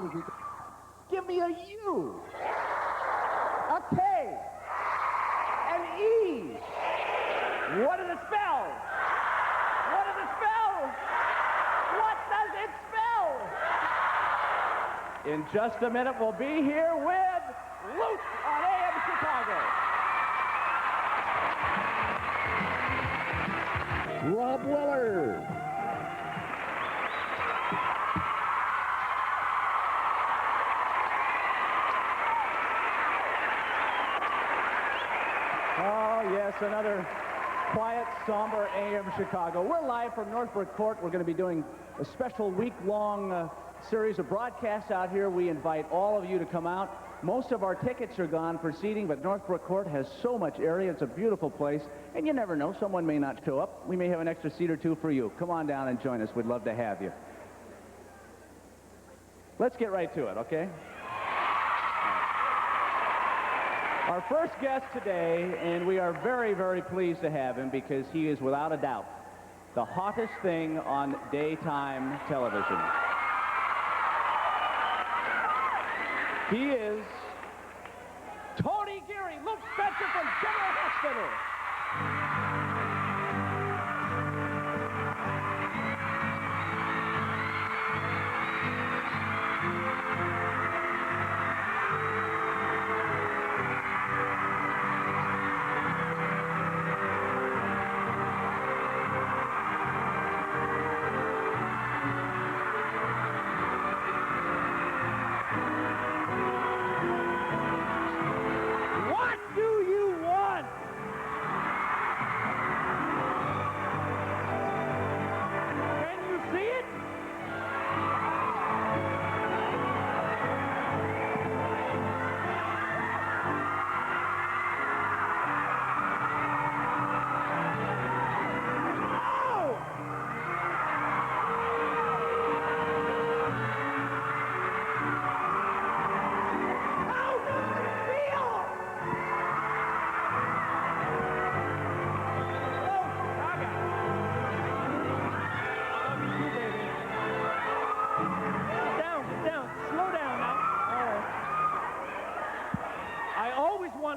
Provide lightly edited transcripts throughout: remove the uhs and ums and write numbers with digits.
as we... Give me a U, a K, an E. What does it spell? What does it spell? What does it spell? In just a minute, we'll be here with Luke on AM Chicago. Robb Weller. Oh, yes, another quiet, somber AM Chicago. We're live from Northbrook Court. We're going to be doing a special week-long series of broadcasts out here. We invite all of you to come out. Most of our tickets are gone for seating, but Northbrook Court has so much area. It's a beautiful place, and you never know. Someone may not show up. We may have an extra seat or two for you. Come on down and join us. We'd love to have you. Let's get right to it, okay? Our first guest today, and we are very, very pleased to have him because he is, without a doubt, the hottest thing on daytime television. He is Tony Geary, Luke Spencer from General Hospital.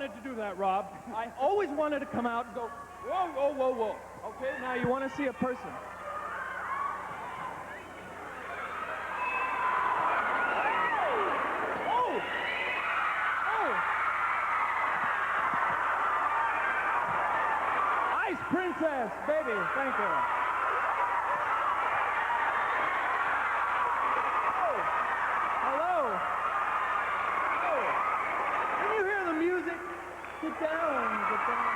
To do that, Rob. I always wanted to come out and go, whoa, whoa, whoa, whoa. Okay, now you want to see a person. Oh! Oh! Ice Princess, baby, thank you. Oh! Hello! Oh! Can you hear the music? Get down, get down.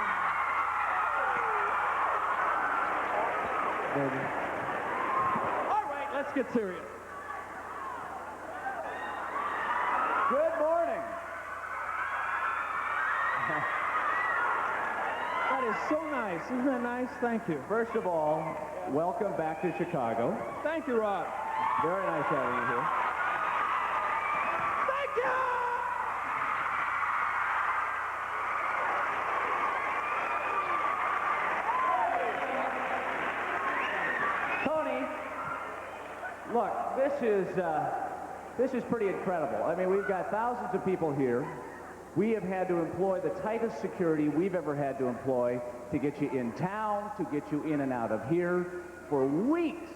Baby. All right, let's get serious. Good morning. That is so nice. Isn't that nice? Thank you. First of all, welcome back to Chicago. Thank you, Rob. Very nice having you here. Thank you! Look, this is pretty incredible. I mean, we've got thousands of people here. We have had to employ the tightest security we've ever had to employ to get you in town, to get you in and out of here. For weeks,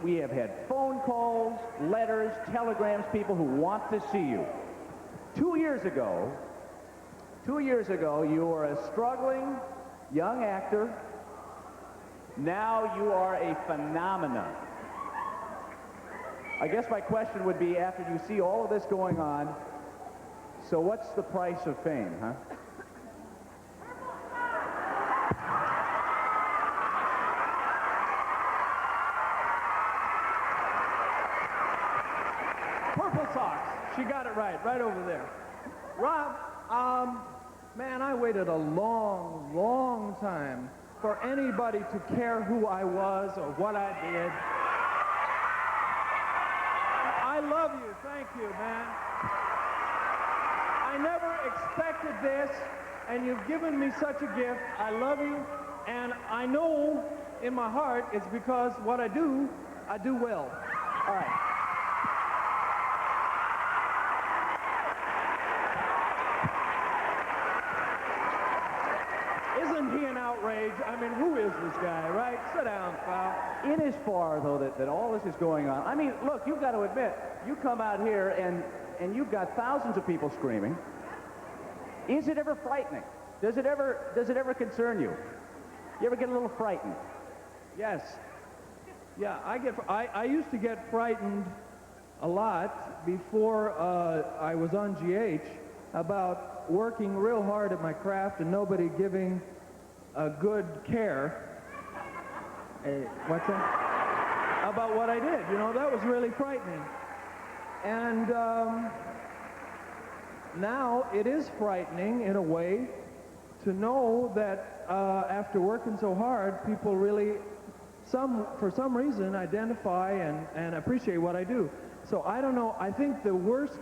we have had phone calls, letters, telegrams, people who want to see you. 2 years ago, you were a struggling young actor. Now you are a phenomenon. I guess my question would be, after you see all of this going on, so what's the price of fame, huh? Purple socks. She got it right over there. Rob, man, I waited a long, long time for anybody to care who I was or what I did. I love you. Thank you, man. I never expected this, and you've given me such a gift. I love you, and I know in my heart it's because what I do well. All right. this guy, right? Sit down, pal. It is far, though, that all this is going on. I mean, look, you've got to admit, you come out here and you've got thousands of people screaming. Is it ever frightening? Does it ever concern you? You ever get a little frightened? Yes. Yeah, I used to get frightened a lot before I was on GH about working real hard at my craft and nobody giving a good care. What's that? About what I did. You know, that was really frightening. And now it is frightening in a way to know that after working so hard, people really, for some reason, identify and appreciate what I do. So I don't know. I think the worst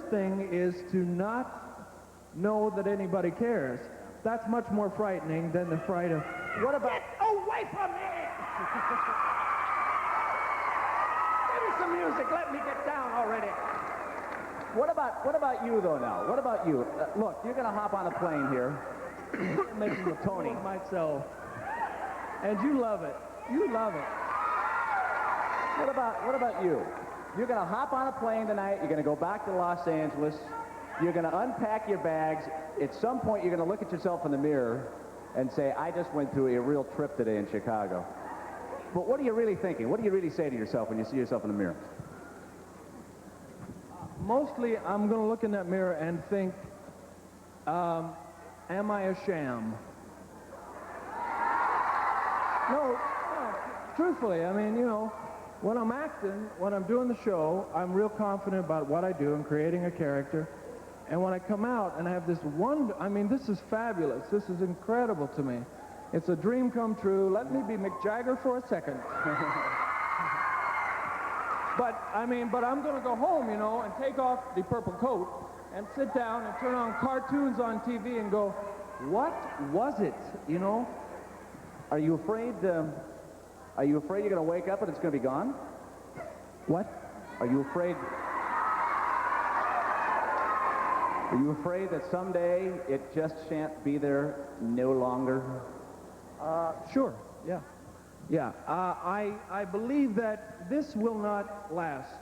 thing is to not know that anybody cares. That's much more frightening than the fright of, what about... Get away from me! Give me some music. Let me get down already. What about you, though, now? What about you? Look, you're going to hop on a plane here. Making a Tony myself. And you love it. You love it. What about you? You're going to hop on a plane tonight. You're going to go back to Los Angeles. You're going to unpack your bags. At some point, you're going to look at yourself in the mirror and say, I just went through a real trip today in Chicago. But what are you really thinking? What do you really say to yourself when you see yourself in the mirror? Mostly, I'm going to look in that mirror and think, am I a sham? No, truthfully, I mean, you know, when I'm acting, when I'm doing the show, I'm real confident about what I do and creating a character. And when I come out and I have this I mean, this is fabulous. This is incredible to me. It's a dream come true. Let me be Mick Jagger for a second. But I'm going to go home, you know, and take off the purple coat and sit down and turn on cartoons on TV and go, what was it, you know? Are you afraid you're going to wake up and it's going to be gone? What? Are you afraid that someday it just shan't be there no longer? Sure, yeah. Yeah, I believe that this will not last.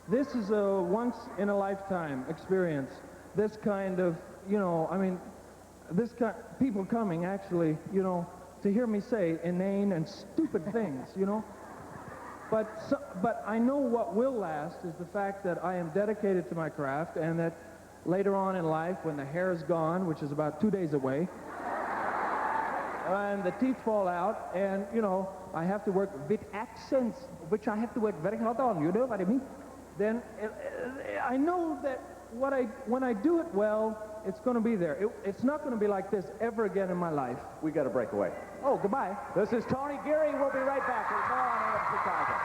This is a once-in-a-lifetime experience. This kind of, you know, I mean, people coming actually, you know, to hear me say inane and stupid things, you know. But I know what will last is the fact that I am dedicated to my craft and that later on in life, when the hair is gone, which is about 2 days away, and the teeth fall out, and, you know, I have to work with accents, which I have to work very hard on, you know what I mean? Then I know that when I do it well, it's going to be there. It's not going to be like this ever again in my life. We got to break away. Oh, goodbye. This is Tony Geary. We'll be right back with more on AM Chicago.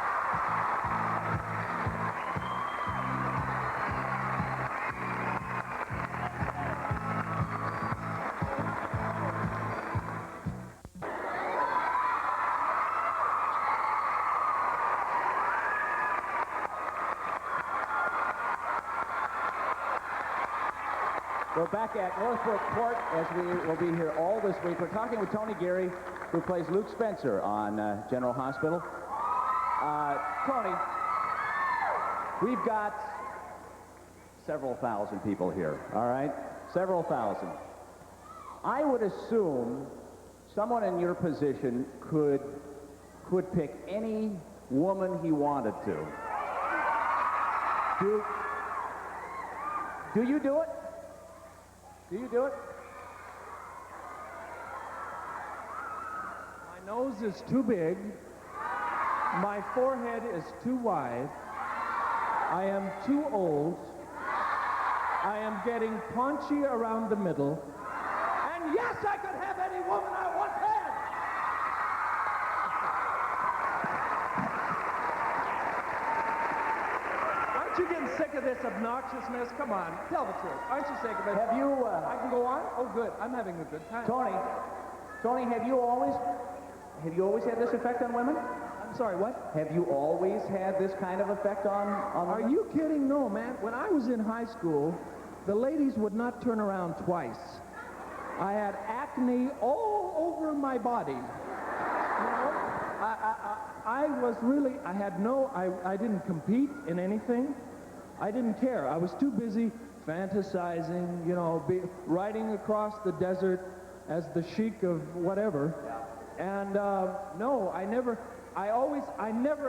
We're back at Northbrook Court, as we will be here all this week. We're talking with Tony Geary, who plays Luke Spencer on General Hospital. Tony, we've got several thousand people here, all right? Several thousand. I would assume someone in your position could pick any woman he wanted to. Do you do it? Do you do it? My nose is too big. My forehead is too wide. I am too old. I am getting paunchy around the middle. And yes, I could have any woman I once had. Aren't you getting sick of this obnoxiousness? Come on, tell the truth. Aren't you sick of it? Have you... I can go on? Oh, good. I'm having a good time. Tony, have you always had this effect on women? I'm sorry, what? Have you always had this kind of effect on Are women? you kidding? No, man. When I was in high school, the ladies would not turn around twice. I had acne all all over my body. You know, I was really, I didn't compete in anything. I didn't care. I was too busy fantasizing, you know, riding across the desert as the sheik of whatever. And no, I never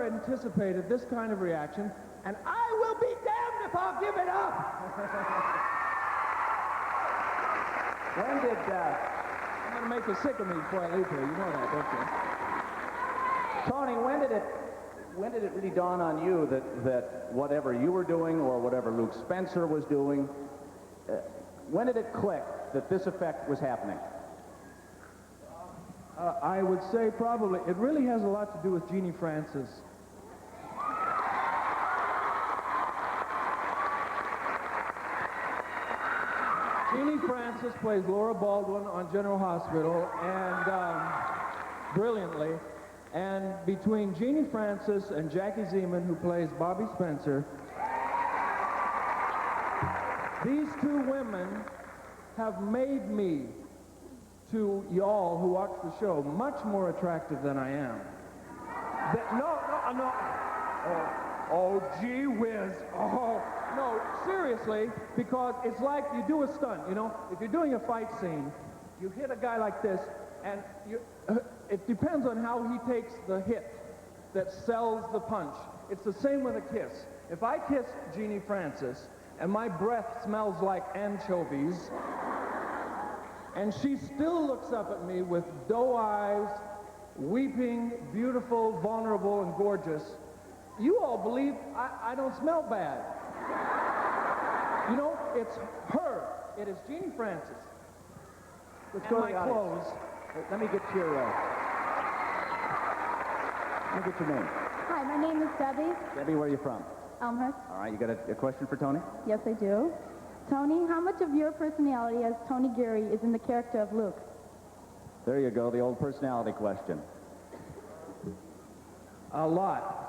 anticipated this kind of reaction, and I will be damned if I'll give it up. When did, I'm going to make you sick of me before I leave here. You know that, don't you? Tony, when did it really dawn on you that whatever you were doing or whatever Luke Spencer was doing, when did it click that this effect was happening? I would say probably, it really has a lot to do with Jeannie Francis. Jeannie Francis plays Laura Baldwin on General Hospital, and brilliantly. And between Jeannie Francis and Jackie Zeman, who plays Bobby Spencer, these two women have made me, to y'all who watch the show, much more attractive than I am. No. Oh, gee whiz. Oh, no, seriously, because it's like you do a stunt, you know? If you're doing a fight scene, you hit a guy like this, and it depends on how he takes the hit that sells the punch. It's the same with a kiss. If I kiss Jeannie Francis, and my breath smells like anchovies, and she still looks up at me with doe eyes, weeping, beautiful, vulnerable, and gorgeous, you all believe I don't smell bad. You know, it's her. It is Jeannie Francis. Let's And go to my the audience. clothes. Let me get your name. Hi, my name is Debbie Debbie, where are you from? Elmhurst. All right, you got a question for Tony? Yes, I do. Tony, how much of your personality as Tony Geary is in the character of Luke? There you go, the old personality question. A lot.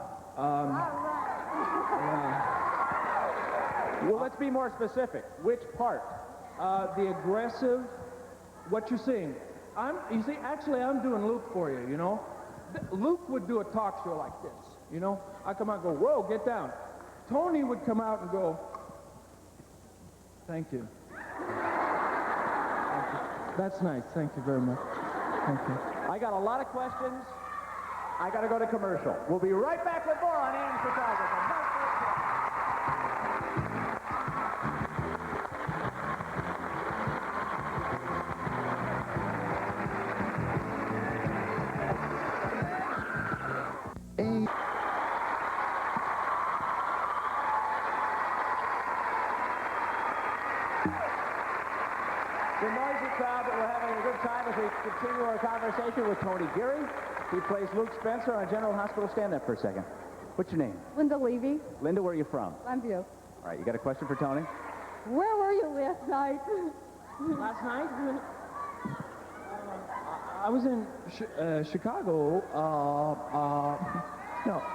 Well, let's be more specific. Which part? The aggressive, what you're seeing. You see, actually, I'm doing Luke for you, you know? Luke would do a talk show like this, you know? I come out and go, whoa, get down. Tony would come out and go, thank you. Thank you. That's nice. Thank you very much. Thank you. I got a lot of questions. I got to go to commercial. We'll be right back with more on AM Chicago from Northbrook Court. The noisy crowd, but we're having a good time as we continue our conversation with Tony Geary. He plays Luke Spencer on General Hospital. Stand up for a second. What's your name? Linda Levy. Linda, where are you from? Glenview. All right, you got a question for Tony? Where were you last night? Last night, I was in Chicago.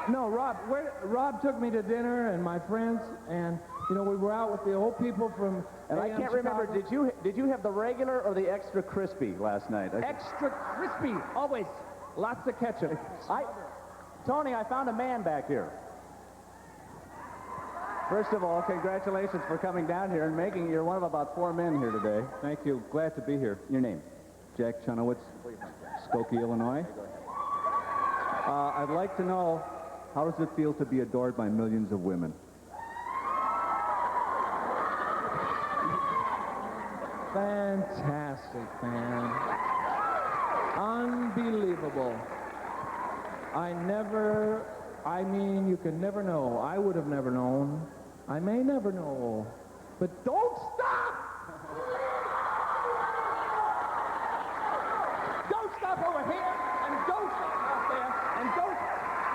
No, Rob took me to dinner and my friends, and you know we were out with the old people from. And I can't remember. Did you have the regular or the extra crispy last night? Extra crispy, always. Lots of ketchup. Tony, I found a man back here. First of all, congratulations for coming down here and you're one of about 4 men here today. Thank you. Glad to be here. Your name? Jack Chunowitz, Skokie, Illinois. I'd like to know, how does it feel to be adored by millions of women? Fantastic, man. Unbelievable. I mean, you can never know. I would have never known. I may never know. But don't stop! Don't stop over here, and don't stop out there, and don't...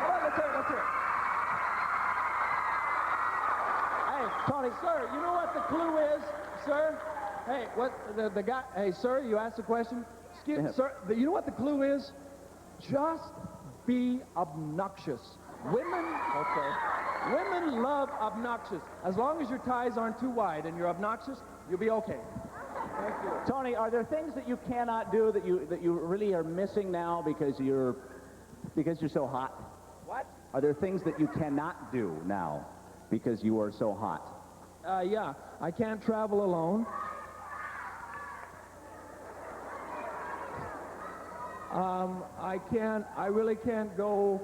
Hold on, let's hear it. Hey, Tony, sir, you know what the clue is, sir? Hey, what, the guy... Hey, sir, you asked a question? Excuse me, sir, you know what the clue is? Just be obnoxious. Women love obnoxious. As long as your ties aren't too wide and you're obnoxious, you'll be okay. Tony, are there things that you cannot do that you really are missing now because you're so hot? What? Are there things that you cannot do now because you are so hot? Yeah, I can't travel alone. I really can't go,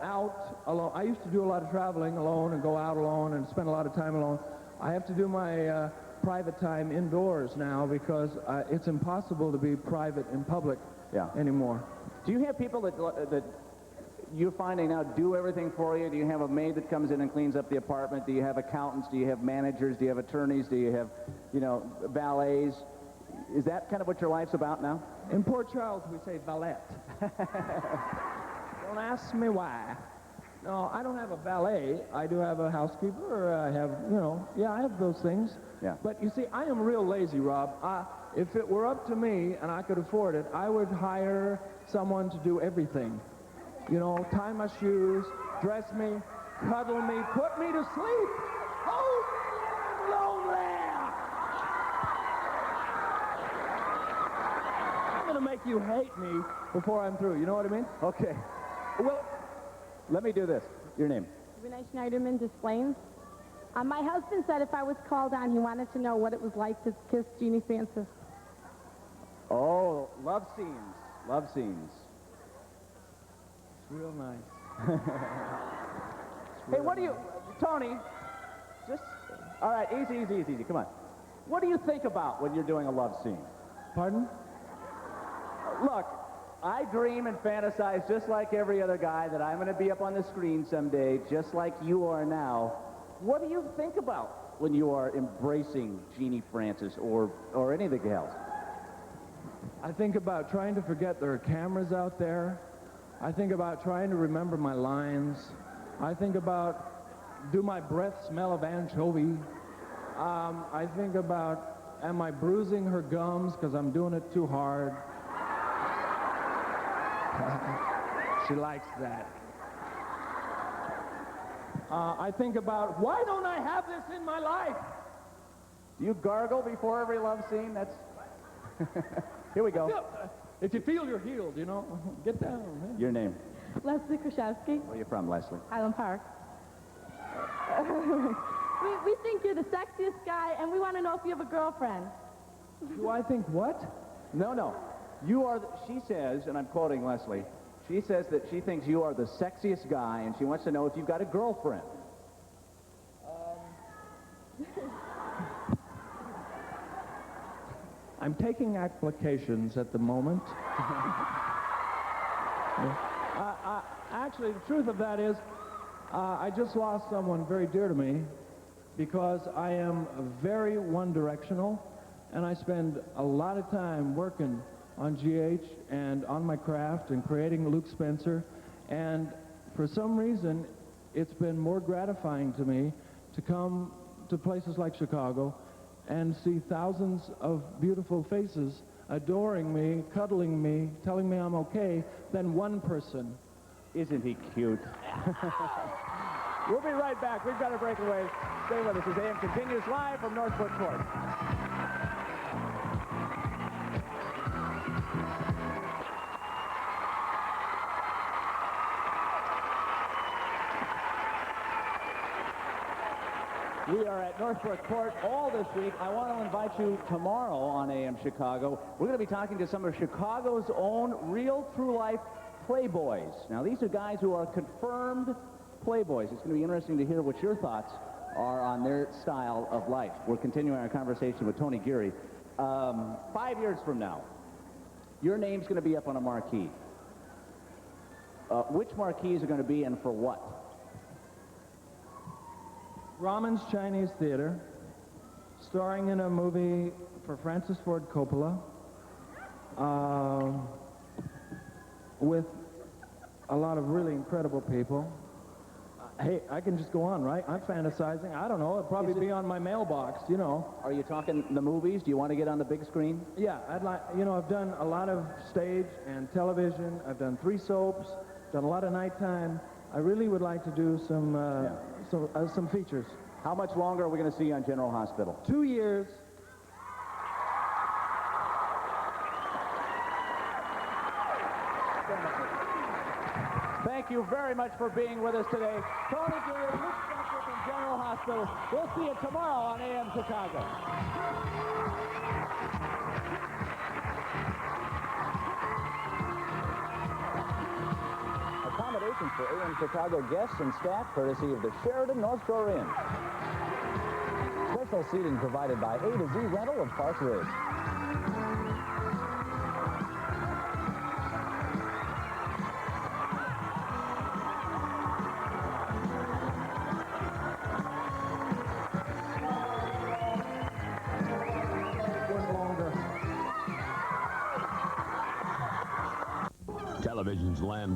out alone. I used to do a lot of traveling alone and go out alone and spend a lot of time alone. I have to do my private time indoors now because it's impossible to be private in public anymore. Do you have people that you're finding now do everything for you? Do you have a maid that comes in and cleans up the apartment? Do you have accountants? Do you have managers? Do you have attorneys? Do you have, valets? Is that kind of what your life's about now? In Port Charles, we say valet. Don't ask me why. No, I don't have a valet. I do have a housekeeper. I have, I have those things. Yeah. But you see, I am real lazy, Rob. If it were up to me and I could afford it, I would hire someone to do everything. Tie my shoes, dress me, cuddle me, put me to sleep. Hold me alone there. I'm going to make you hate me before I'm through. You know what I mean? Okay. Well, let me do this. Your name? Renee Schneiderman, Des Plaines. My husband said if I was called on, he wanted to know what it was like to kiss Jeannie Francis. Oh, love scenes. Love scenes. It's real nice. Hey, what do you... Tony, just... All right, easy. Come on. What do you think about when you're doing a love scene? Pardon? Look, I dream and fantasize just like every other guy that I'm going to be up on the screen someday, just like you are now. What do you think about when you are embracing Jeannie Francis or any of the gals? I think about trying to forget there are cameras out there. I think about trying to remember my lines. I think about, do my breath smell of anchovy? I think about, am I bruising her gums because I'm doing it too hard? She likes that. I think about, why don't I have this in my life? Do you gargle before every love scene? That's... Here we go. If you feel you're healed, get down. Man. Your name? Leslie Kraszewski, Where are you from, Leslie? Highland Park. We think you're the sexiest guy, and we want to know if you have a girlfriend. Do I think what? No. You are... She says, and I'm quoting Leslie, she says that she thinks you are the sexiest guy, and she wants to know if you've got a girlfriend. I'm taking applications at the moment. Actually, the truth of that is, I just lost someone very dear to me because I am very one-directional, and I spend a lot of time working on GH and on my craft and creating Luke Spencer, and for some reason, it's been more gratifying to me to come to places like Chicago and see thousands of beautiful faces adoring me, cuddling me, telling me I'm okay, than one person. Isn't he cute? We'll be right back. We've got to break away. Stay with us as AM continues live from Northbrook Court. We are at Northbrook Court all this week. I want to invite you tomorrow on AM Chicago. We're going to be talking to some of Chicago's own real, true-life playboys. Now, these are guys who are confirmed playboys. It's going to be interesting to hear what your thoughts are on their style of life. We're continuing our conversation with Tony Geary. 5 years from now, your name's going to be up on a marquee. Which marquees are going to be and for what? Raman's Chinese Theater, starring in a movie for Francis Ford Coppola, with a lot of really incredible people. Hey, I can just go on, right? I'm fantasizing. I don't know. It'll probably be on my mailbox, Are you talking the movies? Do you want to get on the big screen? Yeah, I'd like, I've done a lot of stage and television. I've done 3 soaps, done a lot of nighttime. I really would like to do some features. How much longer are we going to see you on General Hospital? 2 years. you very much for being with us today. Tony Geary, Luke Spencer from General Hospital. We'll see you tomorrow on AM Chicago. Accommodations for AM Chicago guests and staff courtesy of the Sheraton North Shore Inn. Special seating provided by A to Z Rental of Park Ridge. Television's land.